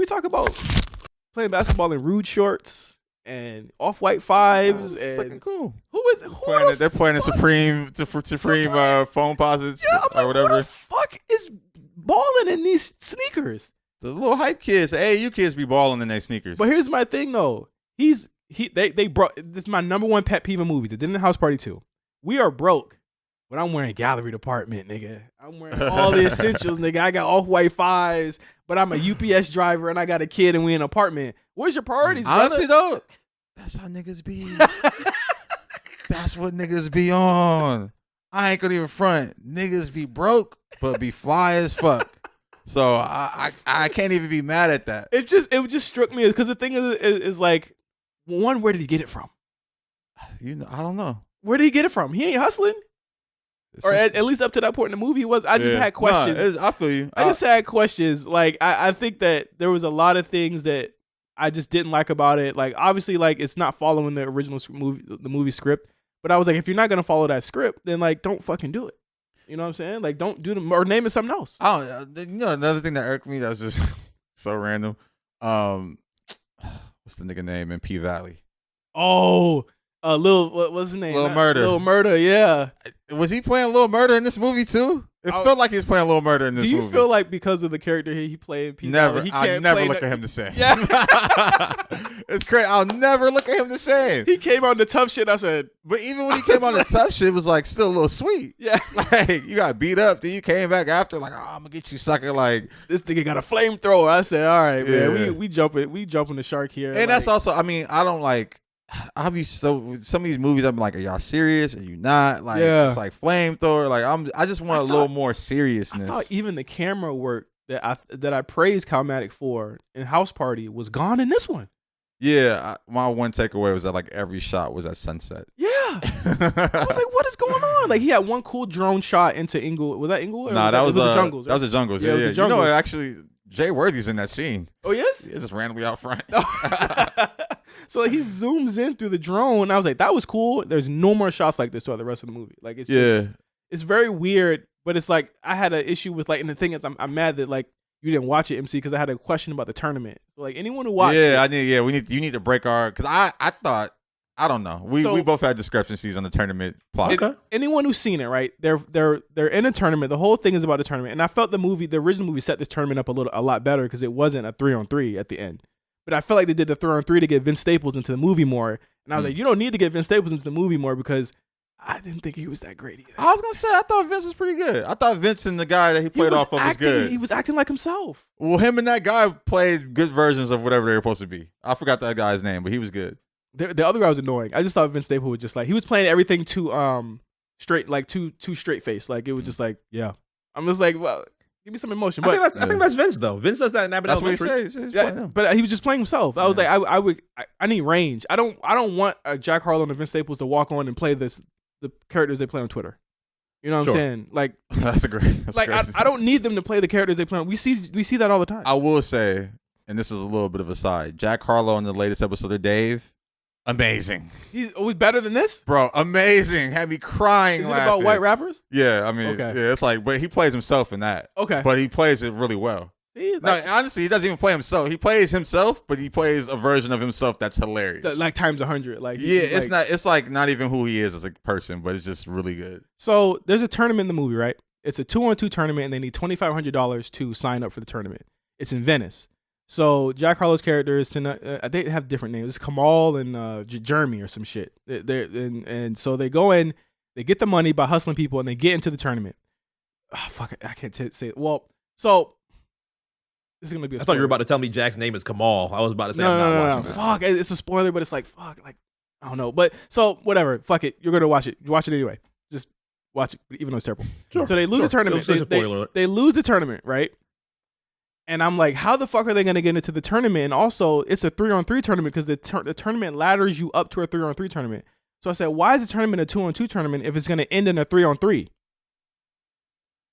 we talk about playing basketball in rude shorts and off-white fives and fucking cool. They're playing the Supreme phone posits or whatever. Who the fuck is balling in these sneakers? The little hype kids, AAU kids be balling in their sneakers. But here's my thing though. They brought this is my number one pet peeve in movies. It did in the house party too. We are broke, but I'm wearing gallery department, nigga. I'm wearing all the essentials, nigga. I got off-white fives, but I'm a UPS driver and I got a kid and we in an apartment. Where's your priorities, honestly brother? though, that's how niggas be. That's what niggas be on. I ain't gonna even front. Niggas be broke, but be fly as fuck. So I can't even be mad at that. It just struck me because the thing is like, one, where did he get it from? I don't know. Where did he get it from? He ain't hustling. Or at least up to that point in the movie he was. I just had questions. I feel you. I just had questions. Like I think that there was a lot of things that I just didn't like about it. Like obviously, like it's not following the original movie script. But I was like, if you're not gonna follow that script, then like don't fucking do it. You know what I'm saying? Like don't do them or name it something else. Another thing that irked me that was just so random. What's the nigga name in P Valley? Oh. What's his name? Lil Murder. Lil Murder, yeah. Was he playing Lil Murder in this movie too? It felt like he was playing Lil Murder in this movie. Do you feel like because of the character he played in P Never. I never look at him the same. Yeah. It's crazy. I'll never look at him the same. He came on the tough shit. I said, but even when he came on the tough shit, it was like still a little sweet. Yeah. Like you got beat up, then you came back after like, I'm gonna get you sucker. Like this nigga got a flamethrower. I said, all right, man, we jumping the shark here. And that's also, I mean, I don't like. I'll be so some of these movies. I'm like, are y'all serious? Are you not? Like, it's like flamethrower. Like, I just want a little more seriousness. I thought even the camera work that I praised Calmatic for in House Party was gone in this one. Yeah, my one takeaway was that like every shot was at sunset. Yeah, I was like, what is going on? Like he had one cool drone shot into Inglewood. Was that Inglewood? Nah, that was the Jungles. Right? That was the Jungles. Yeah. The Jungles. You know, actually, Jay Worthy's in that scene. Oh yes, yeah, just randomly out front. So like, he zooms in through the drone. And I was like, that was cool. There's no more shots like this throughout the rest of the movie. Like it's just, it's very weird. But it's like I had an issue with like, and the thing is, I'm mad that like you didn't watch it, MC, because I had a question about the tournament. So, like anyone who watched, you need to break our, because I thought, I don't know, we both had discrepancies on the tournament plot. Okay. Anyone who's seen it, right? They're in a tournament. The whole thing is about a tournament, and I felt the original movie set this tournament up a lot better because it wasn't a 3-on-3 at the end. But I felt like they did the 3-on-3 to get Vince Staples into the movie more. And I was like, you don't need to get Vince Staples into the movie more because I didn't think he was that great either. I was going to say, I thought Vince was pretty good. I thought Vince and the guy that he played off of was good. He was acting like himself. Well, him and that guy played good versions of whatever they were supposed to be. I forgot that guy's name, but he was good. The other guy was annoying. I just thought Vince Staples was just like, he was playing everything too straight, like too straight face. Like it was just like, yeah. I'm just like, well, give me some emotion. But I think that's Vince though. Vince does that in Abbott Elementary. That's what he says. Yeah, but he was just playing himself. I was like, I need range. I don't want Jack Harlow and Vince Staples to walk on and play the characters they play on Twitter. You know what I'm saying? Like that's great. I don't need them to play the characters they play on. We see that all the time. I will say, and this is a little bit of a side, Jack Harlow in the latest episode of Dave, amazing. He's always better than this, bro. Amazing. Had me crying. Is it laughing. about white rappers? Yeah, I mean, yeah, it's like, but he plays himself in that. Okay, but he plays it really well. No, honestly, he doesn't even play himself. He plays himself, but he plays a version of himself that's hilarious. Like times 100. Like it's like not even who he is as a person, but it's just really good. So there's a tournament in the movie, right? It's a 2-on-2 tournament, and they need $2,500 to sign up for the tournament. It's in Venice. So Jack Harlow's character is they have different names. It's Kamal and Jeremy or some shit. And so they go in, they get the money by hustling people, and they get into the tournament. Oh, fuck it, I can't say it. Well, so. This is gonna be a spoiler. I thought you were about to tell me Jack's name is Kamal. I was about to say no. Fuck, it's a spoiler, but it's like fuck, like I don't know. But so whatever, fuck it. You're gonna watch it. You watch it anyway. Just watch it, even though it's terrible. Sure. So they lose the tournament. They lose the tournament, right? And I'm like, how the fuck are they gonna get into the tournament? And also, it's a 3-on-3 tournament because the tournament ladders you up to a 3-on-3 tournament. So I said, why is the tournament a 2-on-2 tournament if it's gonna end in a 3-on-3?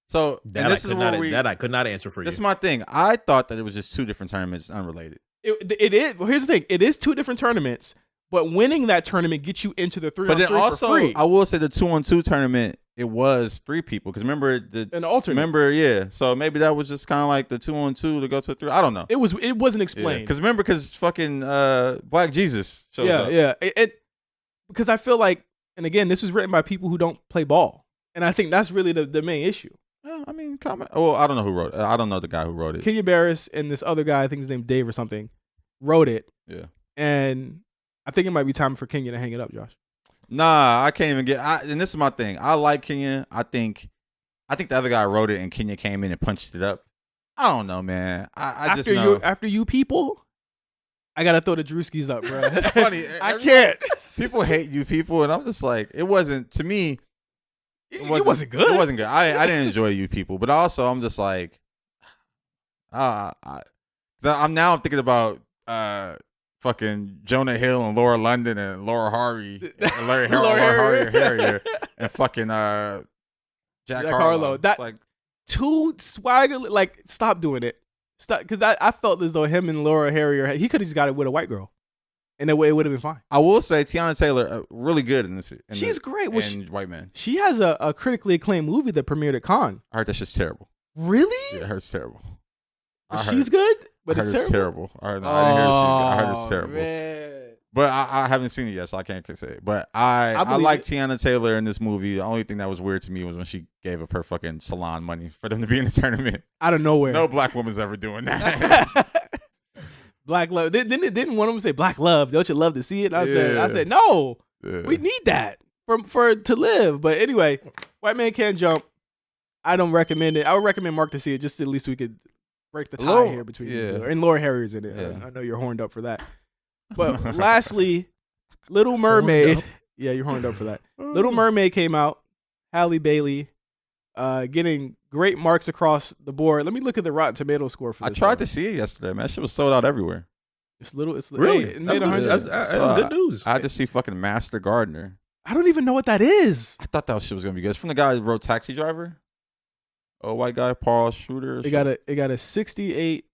So I could not answer for you. This is my thing. I thought that it was just two different tournaments, unrelated. It is. Well, here's the thing. It is two different tournaments, but winning that tournament gets you into the 3-on-3 But then also, for free. I will say the 2-on-2 tournament it was 3 people. Because remember an alternate. Remember, so maybe that was just kind of like the 2-on-2 to go to 3. I don't know. It wasn't explained. Because fucking Black Jesus shows up. Yeah. Because I feel like, and again, this was written by people who don't play ball, and I think that's really the main issue. I mean, well, I don't know who wrote it. I don't know the guy who wrote it. Kenya Barris and this other guy, I think his name Dave or something, wrote it. Yeah. And I think it might be time for Kenya to hang it up, Josh. Nah, I can't even and this is my thing. I like Kenya. I think the other guy wrote it and Kenya came in and punched it up. I don't know, man. I just know. After you people, I gotta throw the Drewskis up, bro. It's funny. I can't. People hate you people, and I'm just like, it wasn't, to me, It wasn't good. It wasn't good. I didn't enjoy you people, but also I'm just like, I'm thinking about fucking Jonah Hill and Laura London and Laura Harvey, and Laura Harrier, and fucking Jack Harlow. That like too swagger. Like, stop doing it. Stop, because I felt as though him and Laura Harrier, he could have just got it with a white girl. And it would have been fine. I will say Tiana Taylor, really good in this. She's great. White Man. She has a critically acclaimed movie that premiered at Cannes. I heard that shit's terrible. Really? Yeah, I heard it's terrible. She's good, but I heard it's terrible. I didn't hear she's good. I heard it's terrible. Man. But I haven't seen it yet, so I can't say it. But I like Tiana Taylor in this movie. The only thing that was weird to me was when she gave up her fucking salon money for them to be in the tournament. Out of nowhere. No black woman's ever doing that. Black love. Didn't one of them say black love? Don't you love to see it? I said no. Yeah. We need that for to live. But anyway, White Man Can't Jump. I don't recommend it. I would recommend Mark to see it, just at least we could break the tie here between you two. And Laura Harrier's in it. Yeah. I know you're horned up for that. But lastly, Little Mermaid. Yeah, you're horned up for that. Little Mermaid came out. Halle Bailey getting great marks across the board. Let me look at the Rotten Tomato score for this. I tried to see it yesterday, man. That shit was sold out everywhere. It's really? Hey, it made 100. That's good news. I had to see fucking Master Gardener. I don't even know what that is. I thought that shit was gonna be good. It's from the guy who wrote Taxi Driver. Oh, white guy, Paul Schroeder. It got a 68%.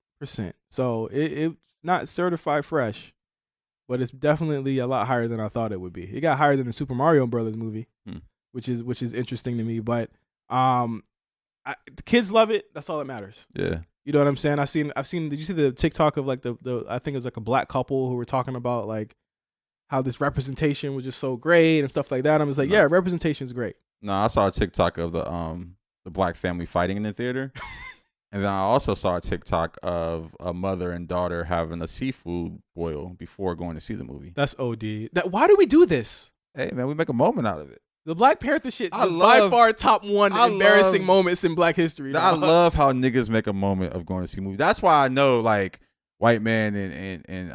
So it's not certified fresh, but it's definitely a lot higher than I thought it would be. It got higher than the Super Mario Brothers movie, which is interesting to me. But the kids love it. That's all that matters. Yeah. You know what I'm saying? I've seen. Did you see the TikTok of like the I think it was like a black couple who were talking about like how this representation was just so great and stuff like that. I was like, yeah, representation is great. No, I saw a TikTok of the black family fighting in the theater. And then I also saw a TikTok of a mother and daughter having a seafood boil before going to see the movie. That's OD. Why do we do this? Hey, man, we make a moment out of it. The Black Panther shit is by far top one embarrassing moments in Black history. I love how niggas make a moment of going to see movies. That's why I know, like, White Man and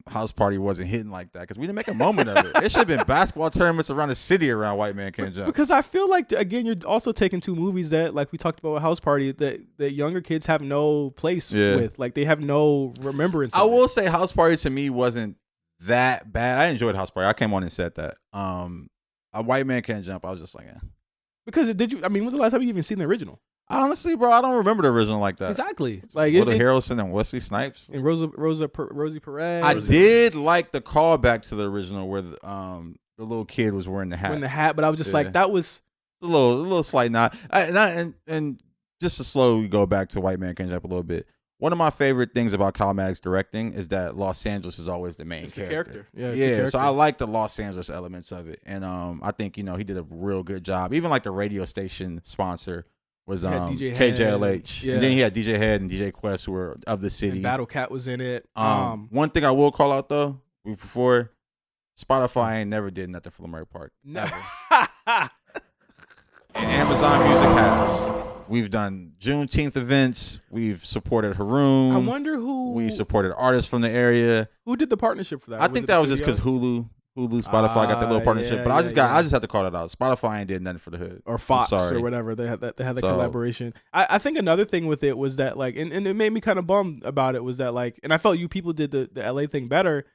House Party wasn't hitting like that, because we didn't make a moment of it. It should have been basketball tournaments around the city around White Man Can't Jump. Because I feel like, again, you're also taking two movies that, like we talked about with House Party, that younger kids have no place with. Like, they have no remembrance of. I will say House Party to me wasn't that bad. I enjoyed House Party. I came on and said that. A White Man Can't Jump, I was just like, Because when's the last time you even seen the original? Honestly, bro, I don't remember the original like that. Exactly. Like Woody Harrelson and Wesley Snipes and Rosie Perez. I did like the callback to the original where the little kid was wearing the hat. But I was just like, that was a little slight nod. And just to slowly go back to White Man Can't Jump a little bit. One of my favorite things about Kyle Maddox directing is that Los Angeles is always the main character. Yeah. So I like the Los Angeles elements of it, and I think he did a real good job. Even like the radio station sponsor was KJLH, and then he had DJ Head and DJ Quest, who were of the city. And Battle Cat was in it. One thing I will call out though, before Spotify ain't never did nothing for Lamar Park. Never. And Amazon Music has. We've done Juneteenth events. We've supported Haroon. I wonder who. We supported artists from the area. Who did the partnership for that? I think that was just because Hulu, Spotify got that little partnership. But I just had to call it out. Spotify ain't did nothing for the hood. Or Fox or whatever. They had the collaboration. I think another thing with it was that, like, and it made me kind of bummed about it, was that, like, and I felt you people did the LA thing better.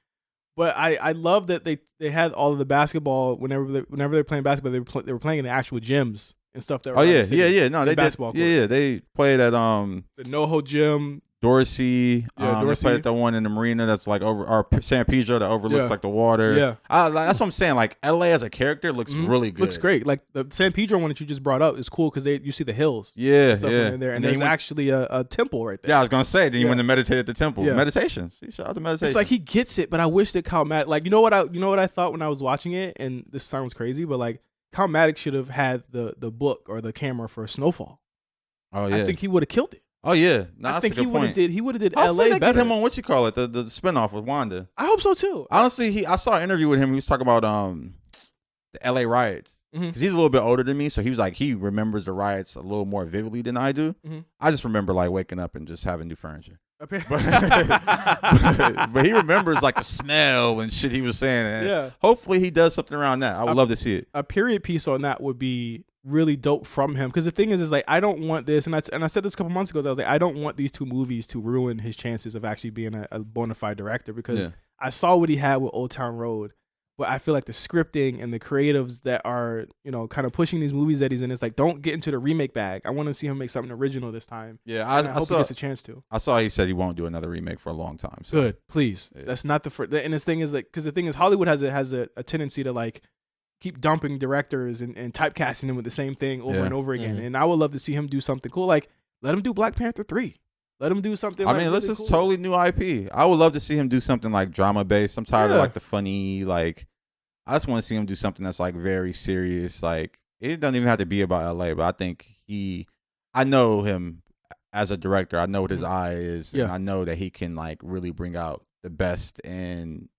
But I love that they had all of the basketball whenever they're playing basketball, they were playing in the actual gyms and stuff. That were No, they did. basketball courts. Yeah, they played at the NoHo gym, Dorsey. Dorsey. They played that one in the marina that's like over, or San Pedro that overlooks like the water. Yeah. That's what I'm saying. Like LA as a character looks really good. Looks great. Like the San Pedro one that you just brought up is cool because you see the hills. Yeah, and stuff in there, and there's actually a temple right there. Yeah, I was gonna say. Then you went to meditate at the temple. Yeah. Meditation. See, shout out to meditation. It's like he gets it, but I wish that Calmatic, like you know what I thought when I was watching it, and this sounds crazy, but like Calmatic should have had the book or the camera for Snowfall. Oh yeah, I think he would have killed it. Oh yeah, I think he would have did I'll LA better. Get him on what you call it, the spinoff with Wanda. I hope so too. Honestly, I saw an interview with him. He was talking about the LA riots because he's a little bit older than me, so he was like he remembers the riots a little more vividly than I do. I just remember like waking up and just having new furniture. But he remembers like the smell and shit he was saying. And hopefully he does something around that. I would love to see it. A period piece on that would be really dope from him, because the thing is like I don't want this, and I said this a couple months ago. I was like, I don't want these two movies to ruin his chances of actually being a bona fide director, because I saw what he had with Old Town Road, but I feel like the scripting and the creatives that are kind of pushing these movies that he's in, it's like don't get into the remake bag. I want to see him make something original this time. Yeah, I hope he gets a chance to. I saw he said he won't do another remake for a long time. So. Good, please. Yeah. That's not the first. And this thing is like, because the thing is Hollywood has a tendency to like keep dumping directors and typecasting them with the same thing over and over again. And I would love to see him do something cool. Like, let him do Black Panther 3. Let him do something. I mean, this is totally new IP. I would love to see him do something like drama based. I'm tired of like the funny, like, I just want to see him do something that's like very serious. Like, it doesn't even have to be about LA, but I think I know him as a director. I know what his eye is. And I know that he can like really bring out the best in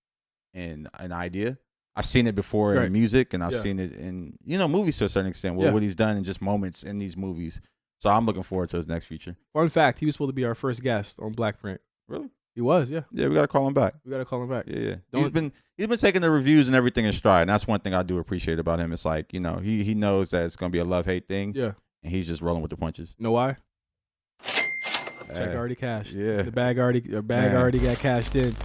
an idea. I've seen it before in music, and I've seen it in movies to a certain extent. What he's done in just moments in these movies. So I'm looking forward to his next feature. Fun fact: he was supposed to be our first guest on Black Print. Really? He was, yeah. Yeah, we gotta call him back. Yeah. He's been taking the reviews and everything in stride, and that's one thing I do appreciate about him. It's like he knows that it's gonna be a love-hate thing. Yeah. And he's just rolling with the punches. Know why? Check already cashed. Yeah. The bag already got cashed in.